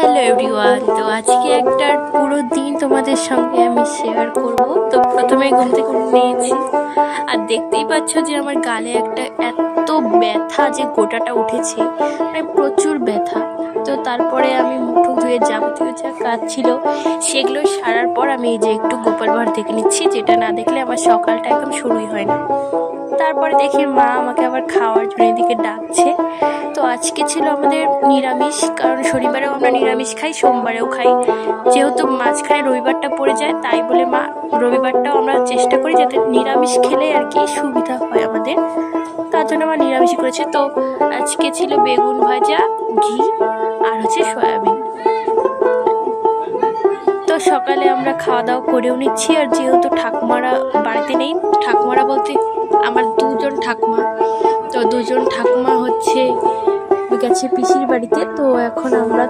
Hello everyone, তো আজকে একটা পুরো দিন তোমাদের সঙ্গে আমি শেয়ার করব। তো প্রথমে ঘুম থেকে উঠে নিয়েছি, আর দেখতেই পাচ্ছ যে আমার গালে একটা এত ব্যথা যে গোটাটা উঠেছে, মানে প্রচুর ব্যথা। তো তারপরে আমি মুখ ধুয়ে যাবতীয় যা কাজ ছিল সেগুলো সারার পর আমি এই যে একটু গোপাল ভাঁড় দেখে নিচ্ছি, যেটা না দেখলে আমার সকালটা একদম শুরুই হয় না। তারপরে দেখি মা আমাকে আবার খাওয়ার জন্য এদিকে ডাকছে। তো আজকে ছিল আমাদের নিরামিষ, কারণ শনিবারেও আমরা নিরামিষ খাই, সোমবারেও খাই। যেহেতু মাঝখানে রবিবারটা পড়ে যায়, তাই বলে মা রবিবারটাও আমরা চেষ্টা করি যাতে নিরামিষ খেলে আর কি সুবিধা হয় আমাদের, তার জন্য আমার নিরামিষ করেছে। তো আজকে ছিল বেগুন ভাজা, ঘি আর হচ্ছে সয়াবিন। তো সকালে আমরা খাওয়া দাওয়া করেও নিচ্ছি, আর যেহেতু ঠাকুমারা বাড়িতে নেই, ঠাকুমারা বলতে আমার দুজন ঠাকুমা, তো দুজন ঠাকুমা হচ্ছে গেছে পিসির বাড়িতে। তো এখন আমরা